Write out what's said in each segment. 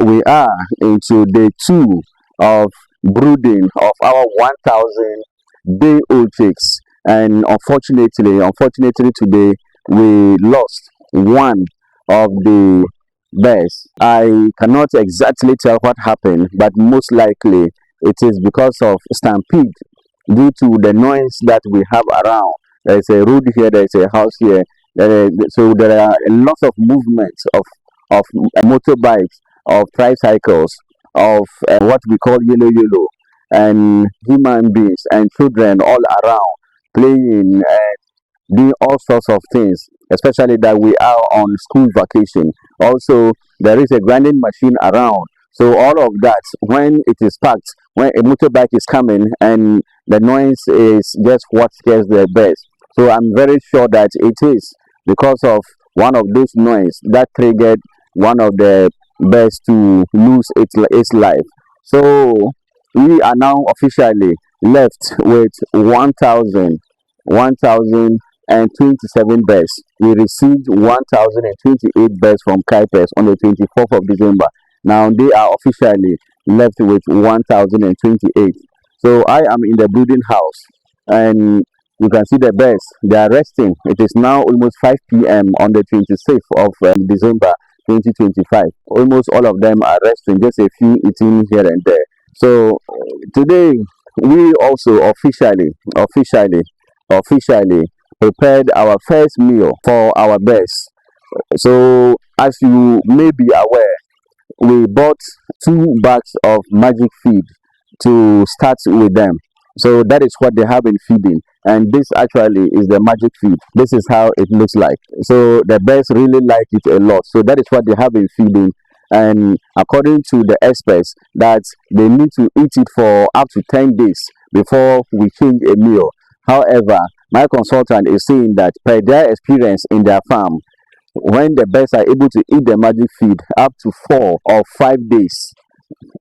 we are into day two of brooding of our 1,000 day old chicks. And unfortunately today we lost one of the bears. I cannot exactly tell what happened, but most likely it is because of stampede due to the noise that we have around. There's a road here, there's a house here. So there are a lot of movements of motorbikes, of tricycles, of what we call yellow yellow, and human beings and children all around playing and doing all sorts of things, especially that we are on school vacation. Also, there is a grinding machine around. So all of that, when it is packed, when a motorbike is coming and the noise is just what scares the birds. So I'm very sure that it is because of one of those noise that triggered one of the birds to lose its life. So we are now officially left with 1,027 birds. We received 1,028 birds from Kuipers on the 24th of December. Now they are officially left with 1,028. So I am in the brooding house, and you can see the birds. They are resting. It is now almost 5 p.m. on the 26th of December 2025. Almost all of them are resting, just a few eating here and there. So today we also officially prepared our first meal for our birds. So as you may be aware, we bought 2 bags of magic feed to start with them. So that is what they have been feeding. And this actually is the magic feed. This is how it looks like. So the birds really like it a lot. So that is what they have been feeding. And according to the experts, that they need to eat it for up to 10 days before we change a meal. However, my consultant is saying that per their experience in their farm, when the birds are able to eat the magic feed up to 4 or 5 days,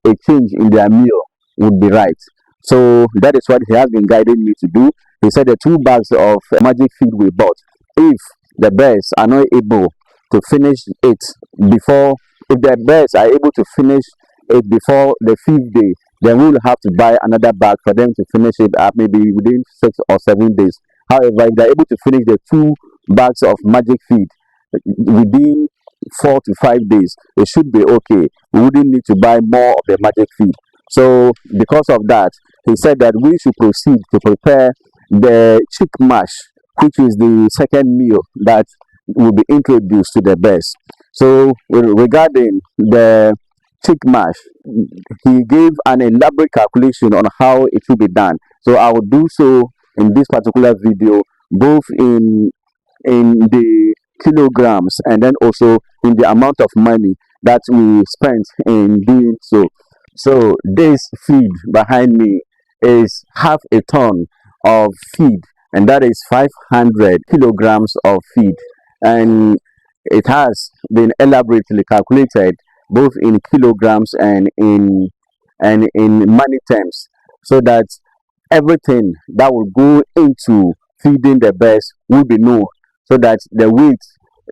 a change in their meal would be right. So that is what he has been guiding me to do. He said the 2 bags of magic feed we bought, if the birds are not able to finish it before, if the birds are able to finish it before the 5th day, then we will have to buy another bag for them to finish it up maybe within 6 or 7 days. However, if they're able to finish the 2 bags of magic feed within 4 to 5 days, it should be okay. We wouldn't need to buy more of the magic feed. So because of that, he said that we should proceed to prepare the chick mash, which is the second meal that will be introduced to the birds. So regarding the chick mash, he gave an elaborate calculation on how it will be done. So I will do so in this particular video, both in the kilograms and then also in the amount of money that we spent in doing so. So this feed behind me is half a ton of feed, and that is 500 kilograms of feed, and it has been elaborately calculated both in kilograms and in money terms, so that everything that will go into feeding the birds will be known, so that the weight,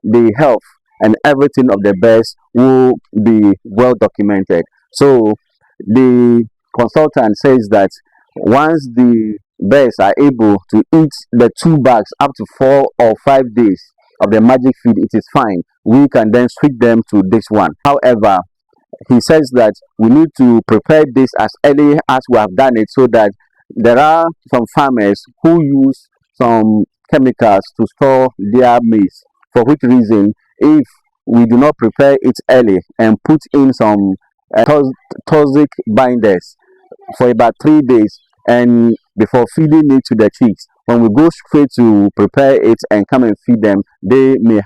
the health, and everything of the birds will be well documented. So the consultant says that once the birds are able to eat the 2 bags up to 4 or 5 days of the magic feed, it is fine. We can then switch them to this one. However, he says that we need to prepare this as early as we have done it, so that there are some farmers who use some chemicals to store their maize, for which reason, if we do not prepare it early and put in some toxic binders for about 3 days and before feeding it to the chicks, when we go straight to prepare it and come and feed them, they may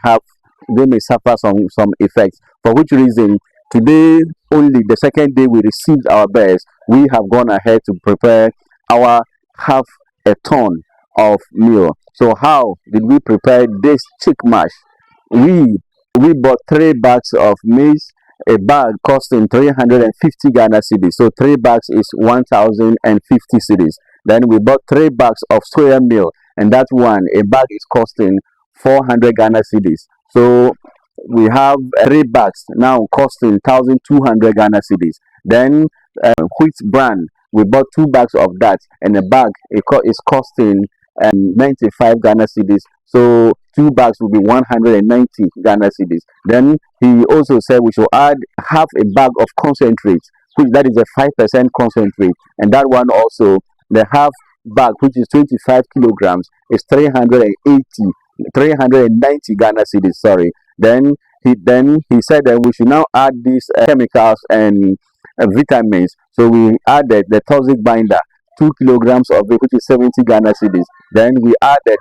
suffer some effects, for which reason today, only the second day we received our birds, we have gone ahead to prepare our half a ton of meal. So how did we prepare this chick mash? We bought 3 bags of maize, a bag costing 350 Ghana cedis. So 3 bags is 1,050 cedis. Then we bought 3 bags of soya meal, and that one, a bag is costing 400 Ghana cedis. So we have 3 bags now costing 1,200 Ghana cedis. Then wheat bran, we bought 2 bags of that, and a bag is costing 95 Ghana cedis. So 2 bags will be 190 Ghana cedis. Then he also said we should add half a bag of concentrate, which that is a 5% concentrate, and that one also, the half bag, which is 25 kilograms, is 390 Ghana cedis. Sorry. Then he said that we should now add these chemicals and vitamins. So we added the toxic binder, 2 kilograms of it, which is 70 Ghana cedis. Then we added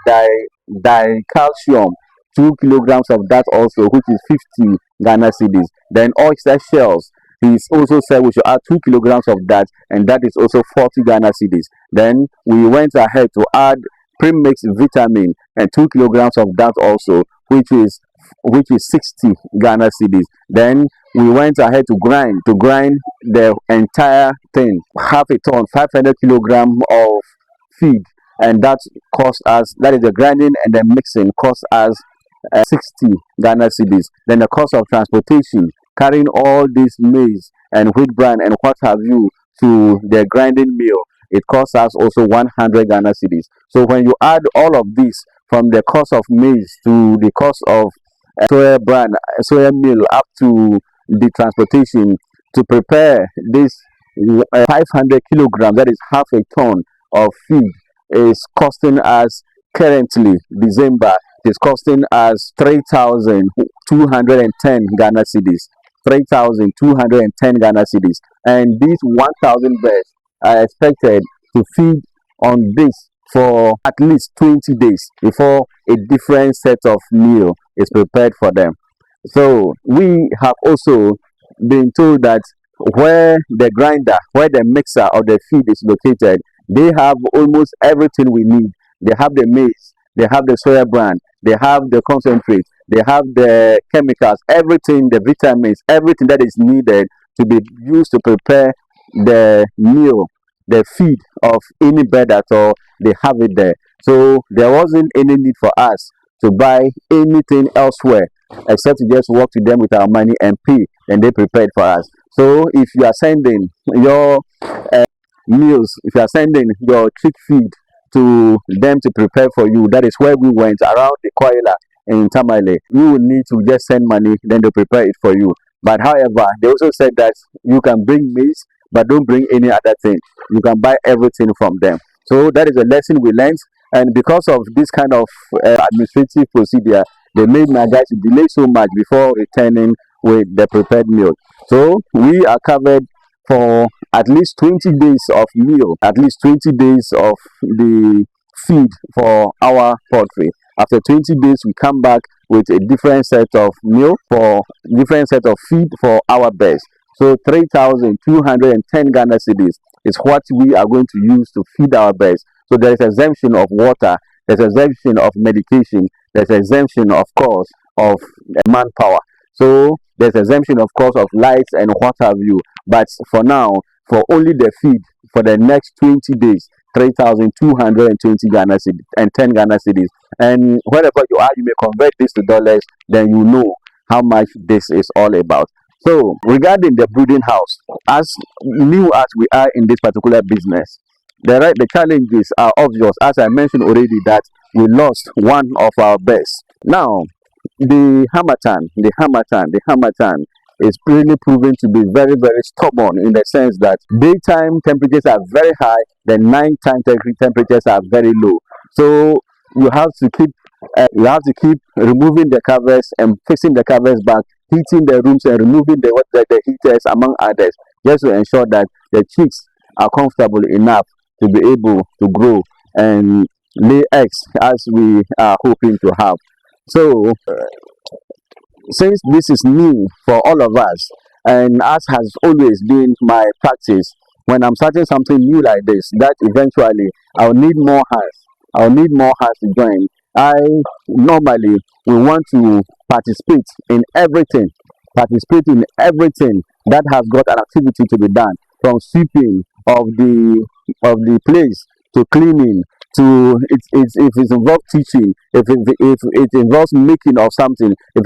dicalcium, 2 kilograms of that also, which is 50 Ghana cedis. Then oyster shells. He also said we should add 2 kilograms of that, and that is also 40 Ghana cedis. Then we went ahead to add premixed vitamin and 2 kilograms of that also, which is 60 Ghana cedis. Then we went ahead to grind the entire thing, half a ton, 500 kilogram of feed, and that is the grinding and the mixing cost us 60 Ghana cedis. Then the cost of transportation, carrying all this maize and wheat bran and what have you to the grinding mill, it costs us also 100 Ghana cedis. So when you add all of this, from the cost of maize to the cost of soya bran, soya meal, up to the transportation to prepare this 500 kilograms, that is half a ton of feed, is costing us currently December, it is costing us 3,210 Ghana cedis. 3,210 Ghana cedis. And these 1,000 birds are expected to feed on this for at least 20 days before a different set of meal is prepared for them. So we have also been told that where the mixer of the feed is located, they have almost everything we need. They have the maize, they have the soya bran, they have the concentrate, they have the chemicals, everything, the vitamins, everything that is needed to be used to prepare the meal, the feed of any bird at all. They have it there. So there wasn't any need for us to buy anything elsewhere except to just work to them with our money and pay, and they prepared for us. So if you are sending your meals, if you are sending your chick feed to them to prepare for you, that is where we went around the Koila in Tamale. You will need to just send money, then they prepare it for you. But however, they also said that you can bring maize, but don't bring any other thing. You can buy everything from them. So that is a lesson we learned. And because of this kind of administrative procedure, they made my guys delay so much before returning with the prepared meal. So we are covered for at least 20 days of meal, at least 20 days of the feed for our poultry. After 20 days, we come back with a different set of meal for different set of feed for our birds. So 3,210 Ghana cedis is what we are going to use to feed our birds. So there is exemption of water, there's exemption of medication, there's exemption, of course, of manpower. So there's exemption, of course, of lights and what have you. But for now, for only the feed for the next 20 days, 3,220 Ghana cedis and 10 Ghana cedis. And wherever you are, you may convert this to dollars, then you know how much this is all about. So regarding the brooding house, as new as we are in this particular business, the challenges are obvious. As I mentioned already, that we lost one of our best. Now, the harmattan is really proven to be very, very stubborn in the sense that daytime temperatures are very high, then nighttime temperatures are very low. So you have to keep removing the covers and fixing the covers back, heating the rooms and removing the heaters, among others, just to ensure that the chicks are comfortable enough to be able to grow and lay eggs as we are hoping to have. So since this is new for all of us, and as has always been my practice, when I'm starting something new like this, that eventually I'll need more hands. I'll need more hands to join. I normally will want to participate in everything that has got an activity to be done, from sweeping of the place to cleaning to if it involves teaching, if it involves making of something, if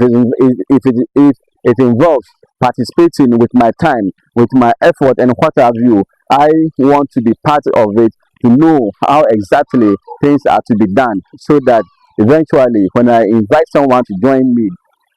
it involves participating with my time, with my effort, and what have you, I want to be part of it to know how exactly things are to be done, so that eventually, when I invite someone to join me,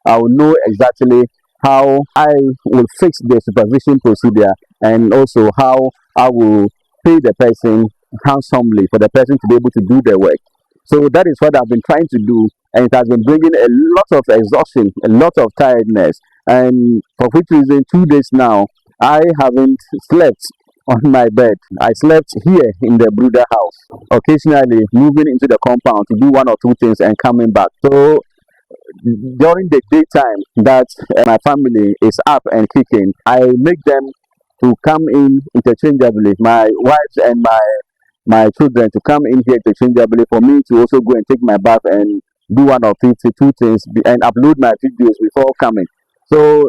I will know exactly how I will fix the supervision procedure, and also how I will pay the person handsomely for the person to be able to do the work. So that is what I've been trying to do, and it has been bringing a lot of exhaustion, a lot of tiredness, and for which reason 2 days now I haven't slept on my bed. I slept here in the brooder house, occasionally moving into the compound to do one or two things and coming back. So during the daytime that my family is up and kicking, I make them to come in interchangeably, my wives and my children to come in here interchangeably, for me to also go and take my bath and do one or two things and upload my videos before coming. So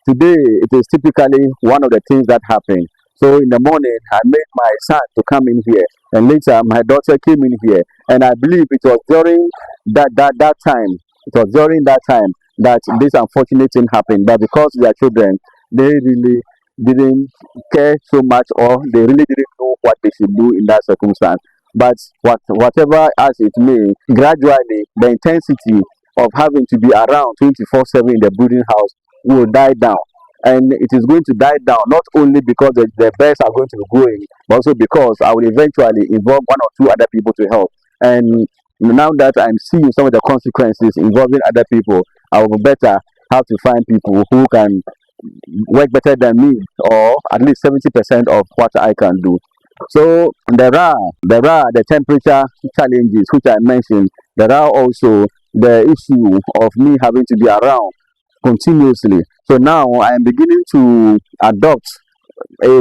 today it is typically one of the things that happen. So in the morning I made my son to come in here, and later my daughter came in here, and I believe it was during that time. It was during that time that this unfortunate thing happened. But because they are children, they really didn't care so much, or they really didn't know what they should do in that circumstance. But whatever as it may, gradually the intensity of having to be around 24/7 in the brooding house will die down. And it is going to die down not only because the birds are going to be growing, but also because I will eventually involve one or two other people to help. And now that I'm seeing some of the consequences involving other people, I will better have to find people who can work better than me, or at least 70% of what I can do. So there are the temperature challenges which I mentioned. There are also the issue of me having to be around continuously. So now I am beginning to adopt a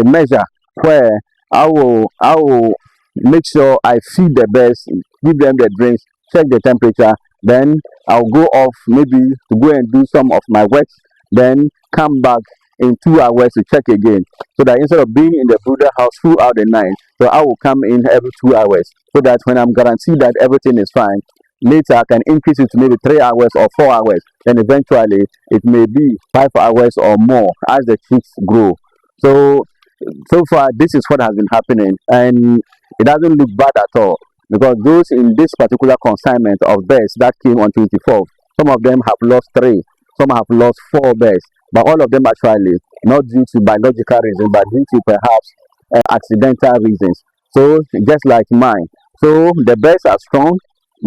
measure where I will make sure I feed the birds, give them the drinks, check the temperature, then I'll go off maybe to go and do some of my work, then come back in 2 hours to check again. So that instead of being in the brooder house throughout the night, so I will come in every 2 hours, so that when I'm guaranteed that everything is fine, later I can increase it to maybe 3 hours or 4 hours. Then eventually it may be 5 hours or more as the chicks grow. So so far this is what has been happening, and it doesn't look bad at all, because those in this particular consignment of birds that came on 24th, some of them have lost three, some have lost four birds, but all of them actually not due to biological reasons, but due to perhaps accidental reasons. So just like mine. So the birds are strong,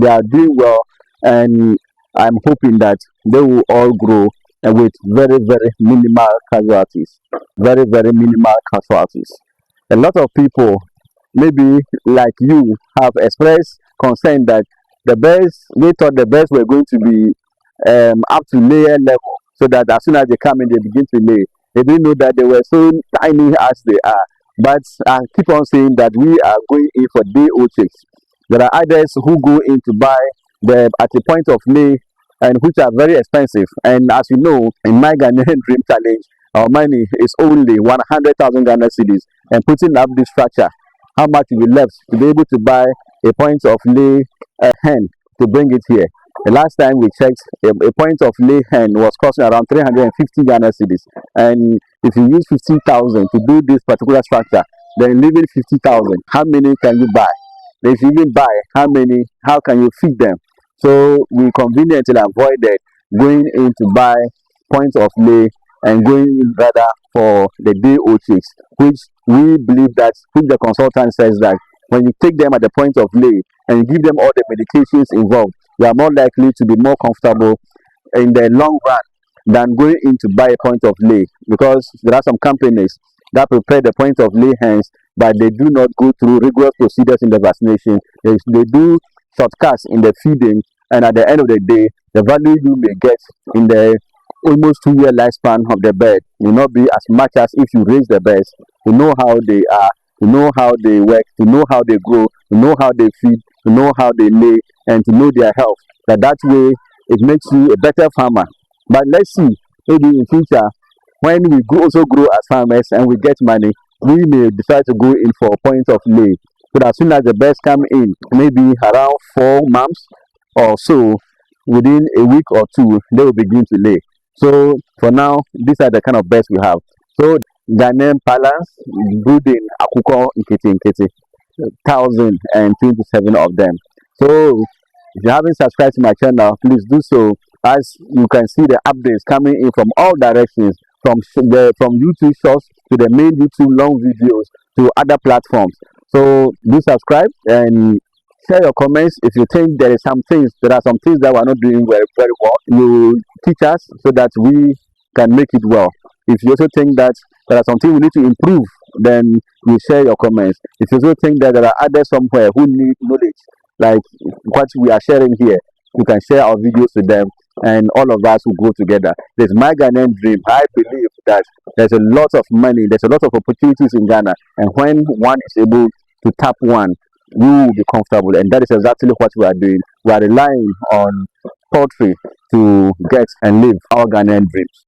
they are doing well, and I'm hoping that they will all grow with very, very minimal casualties. Very, very minimal casualties. A lot of people, maybe like you, have expressed concern that they thought the birds were going to be up to layer level, so that as soon as they come in, they begin to lay. They didn't know that they were so tiny as they are. But I keep on saying that we are going in for day old chicks. There are others who go in to buy them at a point of lay, and which are very expensive. And as you know, in my Ghanaian Dream Challenge, our money is only 100,000 Ghana cedis. And putting up this structure, how much will be left to be able to buy a point of lay hen to bring it here? The last time we checked, a point of lay hen was costing around 350 Ghana cedis. And if you use 15,000 to do this particular structure, then leaving 50,000, how many can you buy? If you even buy, how many? How can you feed them? So we conveniently avoided going in to buy points of lay, and going in rather for the day old chicks, which we believe that, which the consultant says that when you take them at the point of lay and you give them all the medications involved, they are more likely to be more comfortable in the long run than going in to buy a point of lay, because there are some companies that prepare the point of lay hens, but they do not go through rigorous procedures in the vaccination. They do shortcuts in the feeding, and at the end of the day, the value you may get in the almost 2 year lifespan of the bird will not be as much as if you raise the birds to know how they are, to know how they work, to know how they grow, to know how they feed, to know how they lay, and to know their health. That way, it makes you a better farmer. But let's see, maybe in future, when also grow as farmers and we get money, we may decide to go in for a point of lay. So that as soon as the birds come in, maybe around 4 months or so, within a week or two, they will begin to lay. So for now, these are the kind of birds we have. So Ghanaian balance, brooding, akuko, nkiti nkiti, 1,027 of them. So if you haven't subscribed to my channel, please do so. As you can see, the updates coming in from all directions, from YouTube Shorts to the main YouTube long videos to other platforms. So do subscribe and share your comments. If you think there are some things that we're not doing very well, you teach us so that we can make it well. If you also think that there are some things we need to improve, then you share your comments. If you also think that there are others somewhere who need knowledge, like what we are sharing here, you can share our videos with them, and all of us will go together. There's my Ghanaian dream. I believe that there's a lot of money, there's a lot of opportunities in Ghana, and when one is able to tap one, we will be comfortable, and that is exactly what we are doing. We are relying on poultry to get and live our Ghanaian dreams.